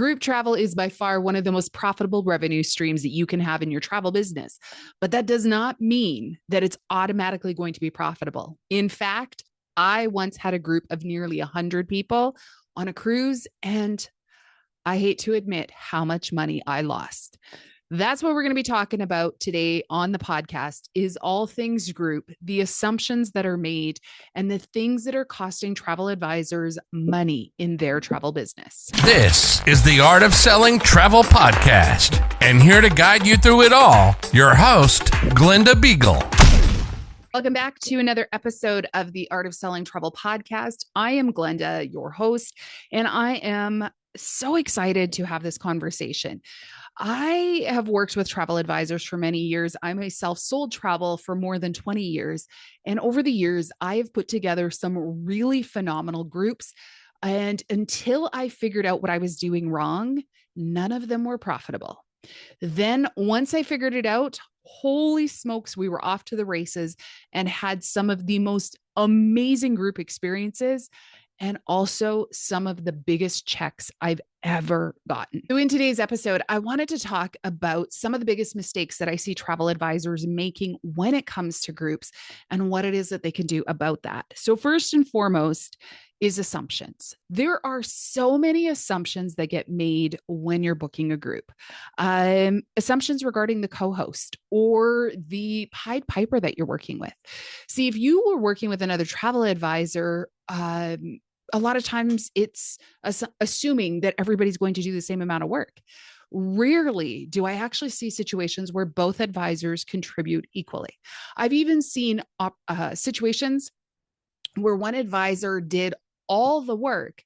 Group travel is by far one of the most profitable revenue streams that you can have in your travel business. But that does not mean that it's automatically going to be profitable. In fact, I once had a group of nearly 100 people on a cruise, and I hate to admit how much money I lost. That's what we're going to be talking about today on the podcast is all things group, the assumptions that are made and the things that are costing travel advisors money in their travel business. This is the Art of Selling Travel Podcast. And here to guide you through it all, your host, Glenda Beagle. Welcome back to another episode of the Art of Selling Travel Podcast. I am Glenda, your host, and I am so excited to have this conversation. I have worked with travel advisors for many years. I myself sold travel for more than 20 years. And over the years, I have put together some really phenomenal groups. And until I figured out what I was doing wrong, none of them were profitable. Then once I figured it out, holy smokes, we were off to the races and had some of the most amazing group experiences and also some of the biggest checks I've ever gotten. So in today's episode, I wanted to talk about some of the biggest mistakes that I see travel advisors making when it comes to groups and what it is that they can do about that. So first and foremost is assumptions. There are so many assumptions that get made when you're booking a group. Assumptions regarding the co-host or the Pied Piper that you're working with. See, if you were working with another travel advisor, a lot of times it's assuming that everybody's going to do the same amount of work. Rarely do I actually see situations where both advisors contribute equally. I've even seen situations where one advisor did all the work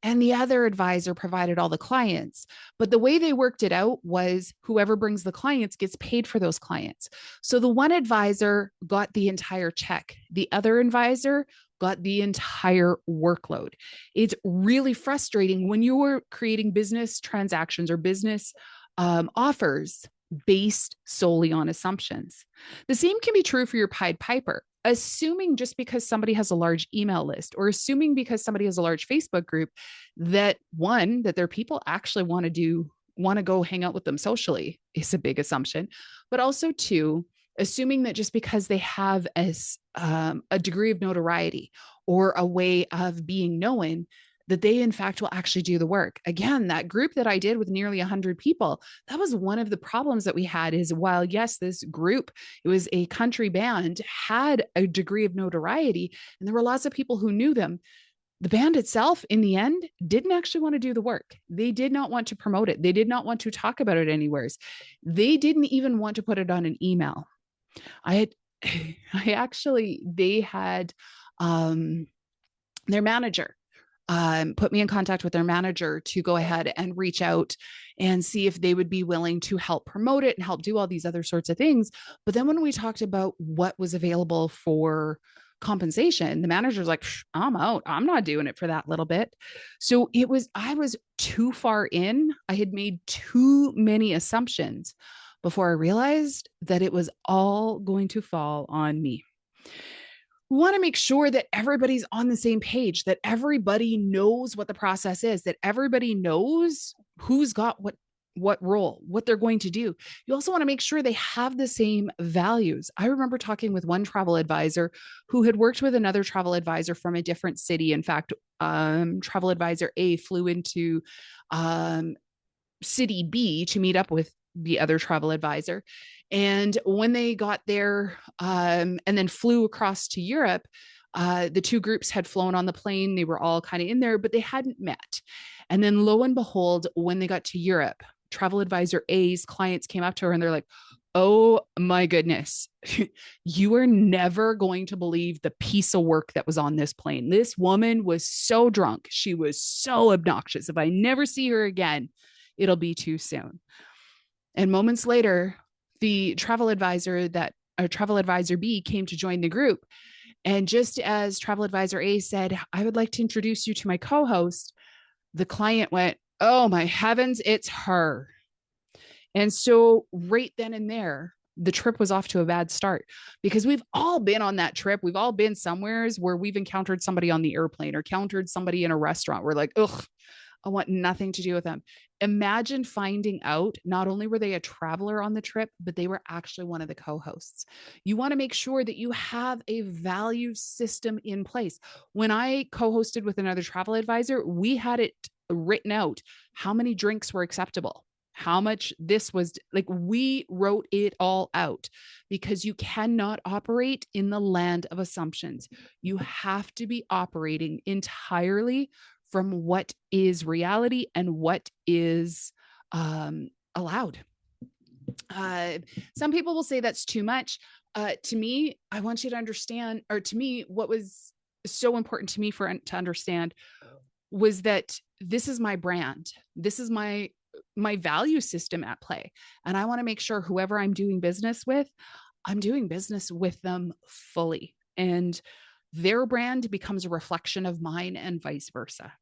and the other advisor provided all the clients. But the way they worked it out was whoever brings the clients gets paid for those clients. So the one advisor got the entire check. The other advisor got the entire workload. It's really frustrating when you're creating business transactions or business offers based solely on assumptions. The same can be true for your Pied Piper. Assuming just because somebody has a large email list or assuming because somebody has a large Facebook group that their people actually want to go hang out with them socially is a big assumption. But also two, assuming that just because they have a degree of notoriety or a way of being known, that they in fact will actually do the work. Again, that group that I did with nearly 100 people, that was one of the problems that we had is while yes, this group, it was a country band, had a degree of notoriety and there were lots of people who knew them. The band itself, in the end, didn't actually want to do the work. They did not want to promote it. They did not want to talk about it anywhere. They didn't even want to put it on an email. They had their manager put me in contact with their manager to go ahead and reach out and see if they would be willing to help promote it and help do all these other sorts of things. But then when we talked about what was available for compensation, the manager's like, I'm out. I'm not doing it for that little bit. So I was too far in. I had made too many assumptions before I realized that it was all going to fall on me. We want to make sure that everybody's on the same page, that everybody knows what the process is, that everybody knows who's got what role, what they're going to do. You also want to make sure they have the same values. I remember talking with one travel advisor who had worked with another travel advisor from a different city. In fact, travel advisor A flew into city B to meet up with the other travel advisor. And when they got there and then flew across to Europe, the two groups had flown on the plane. They were all kind of in there, but they hadn't met. And then lo and behold, when they got to Europe, travel advisor A's clients came up to her and they're like, oh my goodness, you are never going to believe the piece of work that was on this plane. This woman was so drunk. She was so obnoxious. If I never see her again, it'll be too soon. And moments later, the travel advisor B came to join the group. And just as travel advisor A said, I would like to introduce you to my co-host, the client went, oh my heavens, it's her. And so right then and there, the trip was off to a bad start because we've all been on that trip. We've all been somewheres where we've encountered somebody on the airplane or encountered somebody in a restaurant. We're like, ugh, I want nothing to do with them. Imagine finding out not only were they a traveler on the trip, but they were actually one of the co hosts. You want to make sure that you have a value system in place. When I co hosted with another travel advisor, we had it written out how many drinks were acceptable, how much this was like, we wrote it all out because you cannot operate in the land of assumptions. You have to be operating entirely from what is reality and what is allowed. Uh, some people will say that's too much. To me, I want you to understand, or to me, what was so important to me to understand was that this is my brand. This is my value system at play. And I want to make sure whoever I'm doing business with, I'm doing business with them fully. And their brand becomes a reflection of mine and vice versa.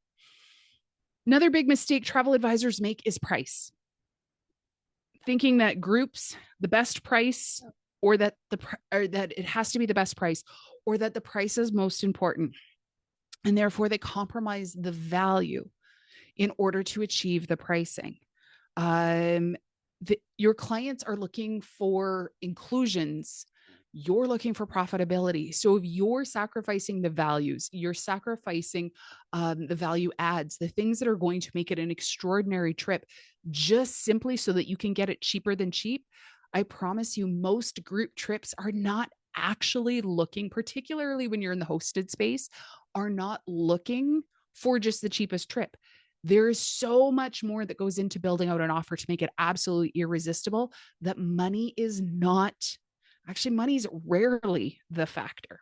Another big mistake travel advisors make is price. Thinking that groups, the best price, or that it has to be the best price, or that the price is most important. And therefore they compromise the value in order to achieve the pricing. Your clients are looking for inclusions. You're looking for profitability. So if you're sacrificing the values, you're sacrificing the value adds, the things that are going to make it an extraordinary trip, just simply so that you can get it cheaper than cheap. I promise you, most group trips are not actually looking, particularly when you're in the hosted space, are not looking for just the cheapest trip. There is so much more that goes into building out an offer to make it absolutely irresistible that money is not. Actually, money's rarely the factor.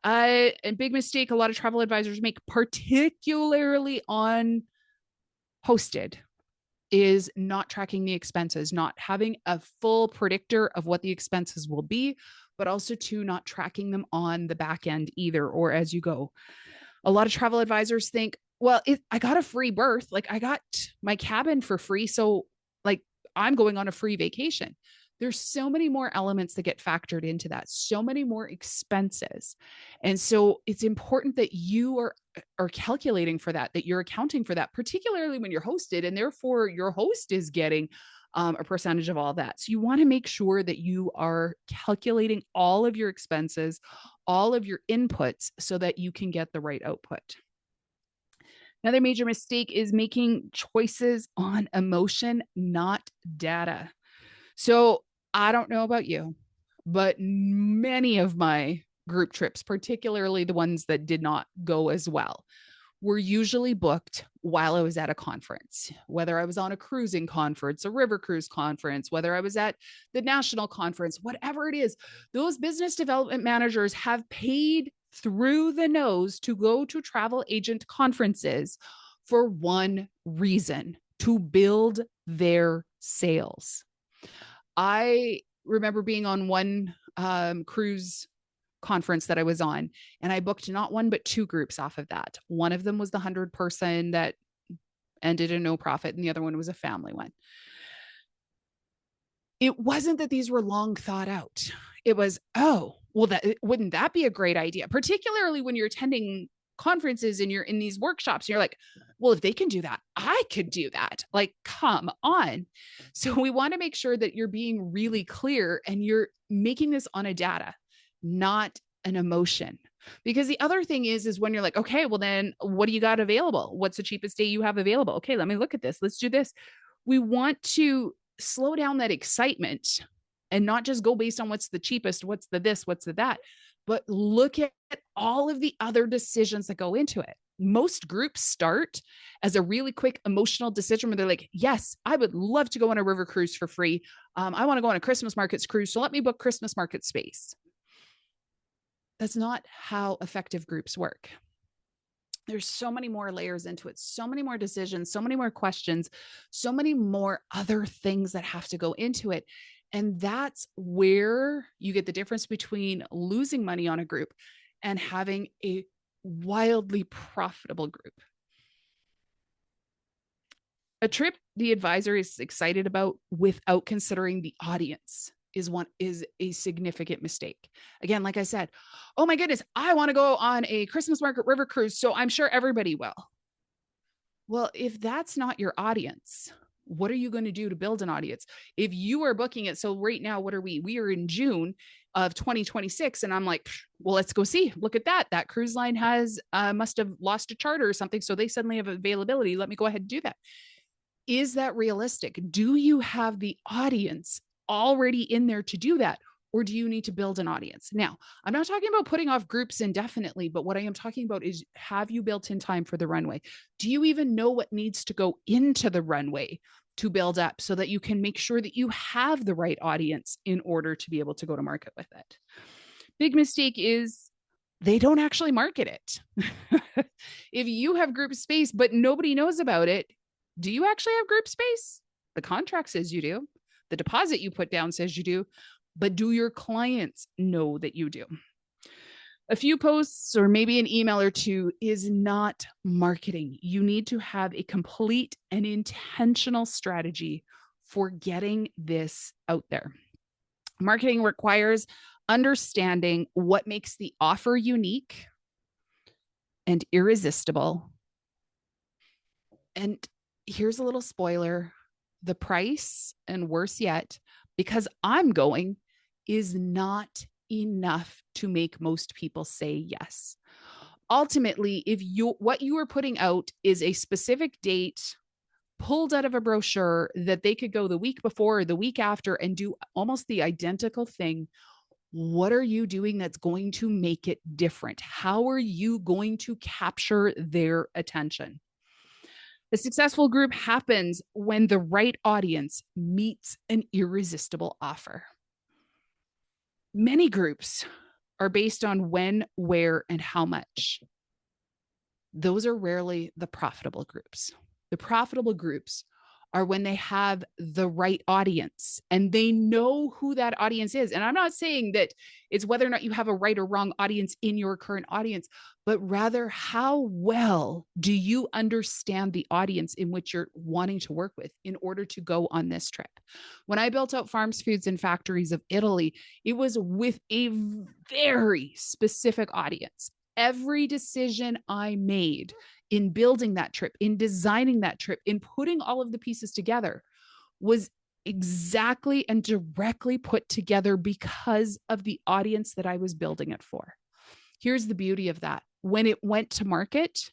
A big mistake a lot of travel advisors make, particularly on hosted, is not tracking the expenses, not having a full predictor of what the expenses will be, but also to not tracking them on the back end either, or as you go. A lot of travel advisors think, well, I got a free berth, like I got my cabin for free, so like I'm going on a free vacation. There's so many more elements that get factored into that, so many more expenses. And so it's important that you are calculating for that, that you're accounting for that, particularly when you're hosted, and therefore your host is getting a percentage of all that. So you want to make sure that you are calculating all of your expenses, all of your inputs, so that you can get the right output. Another major mistake is making choices on emotion, not data. So I don't know about you, but many of my group trips, particularly the ones that did not go as well, were usually booked while I was at a conference, whether I was on a cruising conference, a river cruise conference, whether I was at the national conference, whatever it is. Those business development managers have paid through the nose to go to travel agent conferences for one reason: to build their sales. I remember being on one cruise conference that I was on, and I booked not one, but two groups off of that. One of them was the 100-person that ended in no profit, and the other one was a family one. It wasn't that these were long thought out. It was, oh, well, wouldn't that be a great idea? Particularly when you're attending conferences and you're in these workshops, and you're like, well, if they can do that, I could do that. Like, come on. So we want to make sure that you're being really clear and you're making this on a data, not an emotion. Because the other thing is when you're like, okay, well then what do you got available? What's the cheapest day you have available? Okay, let me look at this. Let's do this. We want to slow down that excitement and not just go based on what's the cheapest, what's the this, what's the that, but look at all of the other decisions that go into it. Most groups start as a really quick emotional decision where they're like, yes, I would love to go on a river cruise for free. I want to go on a Christmas markets cruise, so let me book Christmas market space. That's not how effective groups work. There's so many more layers into it, so many more decisions, so many more questions, so many more other things that have to go into it. And that's where you get the difference between losing money on a group and having a wildly profitable group. A trip the advisor is excited about without considering the audience is a significant mistake. Again, like I said, oh my goodness, I want to go on a Christmas market river cruise, so I'm sure everybody will. Well, if that's not your audience, what are you going to do to build an audience? If you are booking it, so right now, what are we? We are in June of 2026, and I'm like, well, let's go see. Look at that. That cruise line has must have lost a charter or something, so they suddenly have availability. Let me go ahead and do that. Is that realistic? Do you have the audience already in there to do that? Or do you need to build an audience? Now, I'm not talking about putting off groups indefinitely, but what I am talking about is, have you built in time for the runway? Do you even know what needs to go into the runway to build up so that you can make sure that you have the right audience in order to be able to go to market with it? Big mistake is they don't actually market it. If you have group space, but nobody knows about it, do you actually have group space? The contract says you do. The deposit you put down says you do. But do your clients know that you do? A few posts or maybe an email or two is not marketing. You need to have a complete and intentional strategy for getting this out there. Marketing requires understanding what makes the offer unique and irresistible. And here's a little spoiler: the price, and worse yet, because I'm going, is not enough to make most people say yes. Ultimately, if what you are putting out is a specific date pulled out of a brochure that they could go the week before or the week after and do almost the identical thing, what are you doing that's going to make it different? How are you going to capture their attention? A successful group happens when the right audience meets an irresistible offer. Many groups are based on when, where, and how much. Those are rarely the profitable groups. The profitable groups are when they have the right audience and they know who that audience is. And I'm not saying that it's whether or not you have a right or wrong audience in your current audience, but rather how well do you understand the audience in which you're wanting to work with in order to go on this trip. When I built out Farms, Foods, and Factories of Italy, it was with a very specific audience. Every decision I made in building that trip, in designing that trip, in putting all of the pieces together was exactly and directly put together because of the audience that I was building it for. Here's the beauty of that. When it went to market,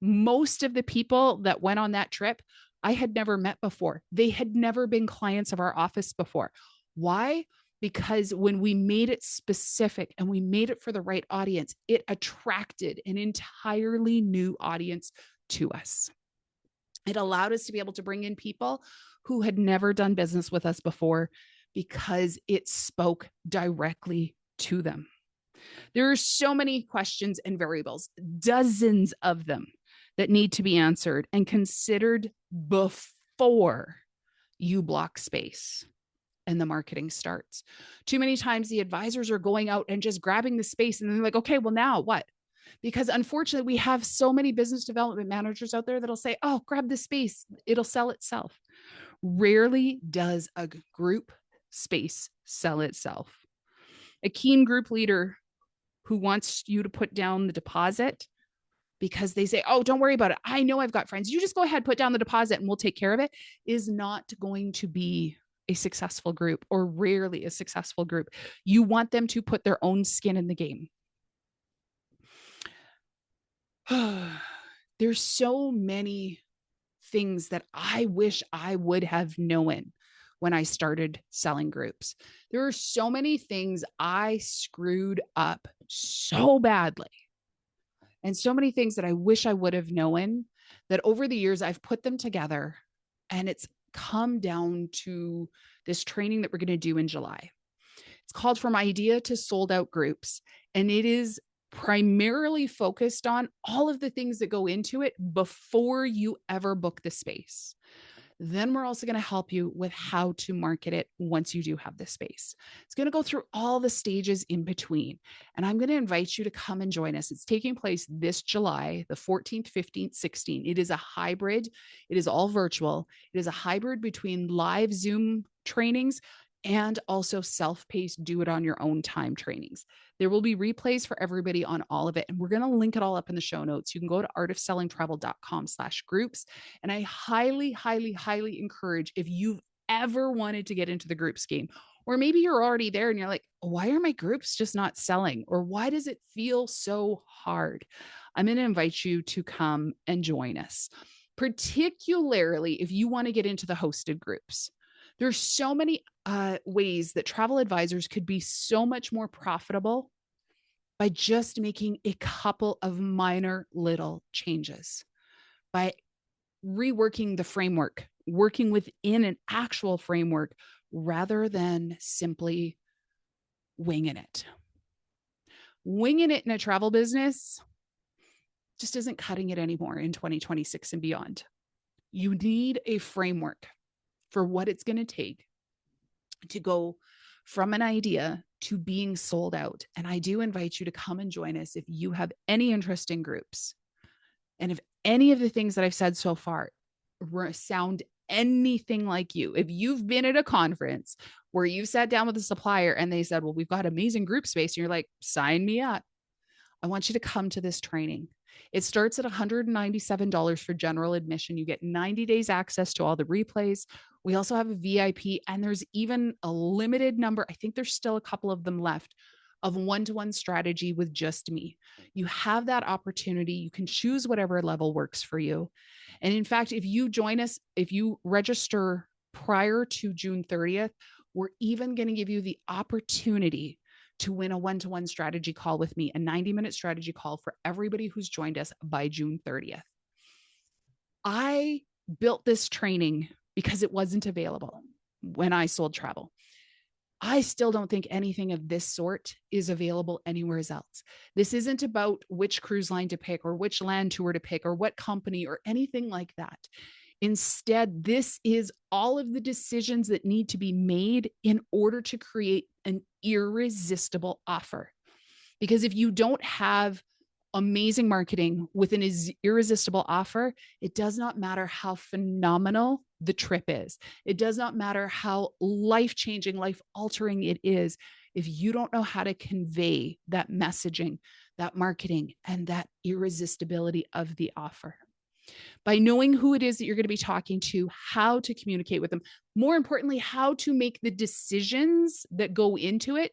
most of the people that went on that trip, I had never met before. They had never been clients of our office before. Why? Because when we made it specific and we made it for the right audience, it attracted an entirely new audience to us. It allowed us to be able to bring in people who had never done business with us before because it spoke directly to them. There are so many questions and variables, dozens of them, that need to be answered and considered before you block space and the marketing starts. Too many times the advisors are going out and just grabbing the space and they're like, okay, well, now what? Because unfortunately, we have so many business development managers out there that'll say, oh, grab the space, it'll sell itself. Rarely does a group space sell itself. A keen group leader who wants you to put down the deposit because they say, oh, don't worry about it. I know I've got friends. You just go ahead, put down the deposit and we'll take care of it, is not going to be a successful group, or rarely a successful group. You want them to put their own skin in the game. There's so many things that I wish I would have known when I started selling groups. There are so many things I screwed up so badly, and so many things that I wish I would have known, that over the years I've put them together, and it's come down to this training that we're going to do in July. It's called From Idea to Sold Out Groups, and it is primarily focused on all of the things that go into it before you ever book the space. Then we're also going to help you with how to market it once you do have the space. It's going to go through all the stages in between. And I'm going to invite you to come and join us. It's taking place this July, the 14th, 15th, 16th. It is a hybrid. It is all virtual. It is a hybrid between live Zoom trainings and also self-paced, do it on your own time trainings. There will be replays for everybody on all of it. And we're going to link it all up in the show notes. You can go to artofsellingtravel.com/groups. And I highly, highly, highly encourage, if you've ever wanted to get into the groups game, or maybe you're already there and you're like, why are my groups just not selling? Or why does it feel so hard? I'm going to invite you to come and join us, particularly if you want to get into the hosted groups. There's so many ways that travel advisors could be so much more profitable by just making a couple of minor little changes, by reworking the framework, working within an actual framework rather than simply winging it. Winging it in a travel business just isn't cutting it anymore in 2026 and beyond. You need a framework for what it's going to take to go from an idea to being sold out. And I do invite you to come and join us if you have any interest in groups. And if any of the things that I've said so far sound anything like you, if you've been at a conference where you sat down with a supplier and they said, well, we've got amazing group space, and you're like, sign me up. I want you to come to this training. It starts at $197 for general admission. You get 90 days access to all the replays. We also have a VIP, and there's even a limited number, I think there's still a couple of them left, of one-to-one strategy with just me. You have that opportunity. You can choose whatever level works for you. And in fact, if you join us, if you register prior to June 30th, we're even going to give you the opportunity to win a one-to-one strategy call with me, a 90-minute strategy call for everybody who's joined us by June 30th. I built this training because it wasn't available when I sold travel. I still don't think anything of this sort is available anywhere else. This isn't about which cruise line to pick or which land tour to pick or what company or anything like that. Instead, this is all of the decisions that need to be made in order to create an irresistible offer. Because if you don't have amazing marketing with an irresistible offer, it does not matter how phenomenal the trip is. It does not matter how life-changing, life-altering it is. If you don't know how to convey that messaging, that marketing, and that irresistibility of the offer, by knowing who it is that you're going to be talking to, how to communicate with them, more importantly, how to make the decisions that go into it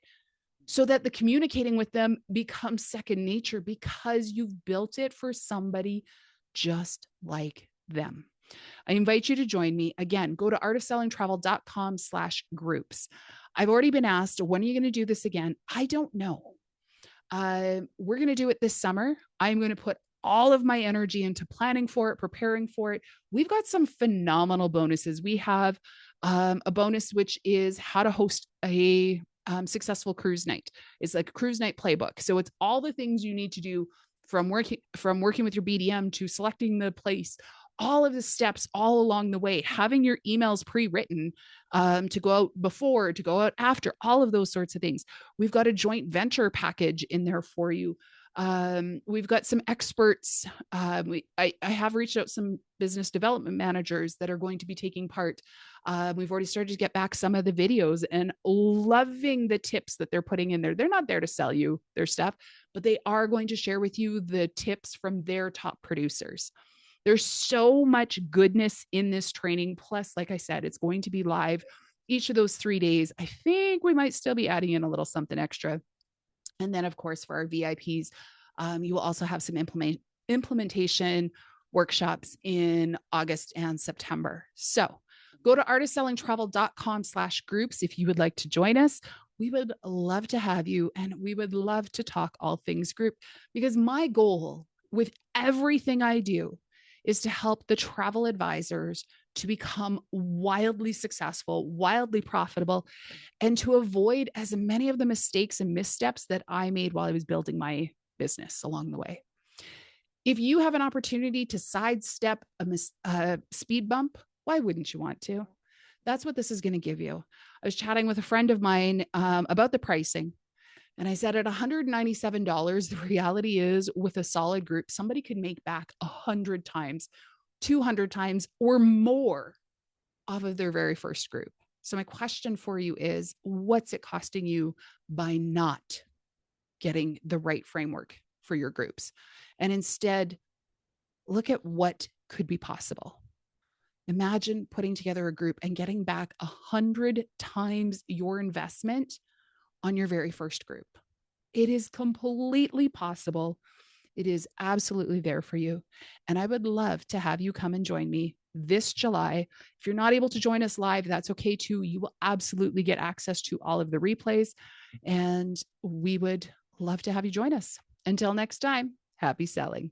so that the communicating with them becomes second nature because you've built it for somebody just like them. I invite you to join me. Again, go to artofsellingtravel.com/groups. I've already been asked, when are you going to do this again? I don't know. We're going to do it this summer. I'm going to put all of my energy into planning for it, preparing for it. We've got some phenomenal bonuses. We have a bonus, which is how to host a successful cruise night. It's like a cruise night playbook. So it's all the things you need to do from working with your BDM to selecting the place, all of the steps all along the way, having your emails pre-written to go out before, to go out after, all of those sorts of things. We've got a joint venture package in there for you. We've got some experts. I have reached out some business development managers that are going to be taking part. We've already started to get back some of the videos and loving the tips that they're putting in there. They're not there to sell you their stuff, but they are going to share with you the tips from their top producers. There's so much goodness in this training. Plus, like I said, it's going to be live each of those 3 days. I think we might still be adding in a little something extra. And then, of course, for our VIPs, you will also have some implementation workshops in August and September. So go to artofsellingtravel.com/groups if you would like to join us. We would love to have you, and we would love to talk all things group, because my goal with everything I do is to help the travel advisors to become wildly successful, wildly profitable, and to avoid as many of the mistakes and missteps that I made while I was building my business along the way. If you have an opportunity to sidestep a speed bump, why wouldn't you want to? That's what this is going to give you. I was chatting with a friend of mine about the pricing. And I said, at $197, the reality is, with a solid group, somebody could make back 100 times, 200 times, or more off of their very first group. So my question for you is, what's it costing you by not getting the right framework for your groups? And instead, look at what could be possible. Imagine putting together a group and getting back 100 times your investment on your very first group. It is completely possible. It is absolutely there for you. And I would love to have you come and join me this July. If you're not able to join us live, that's okay too. You will absolutely get access to all of the replays. And we would love to have you join us. Until next time, happy selling.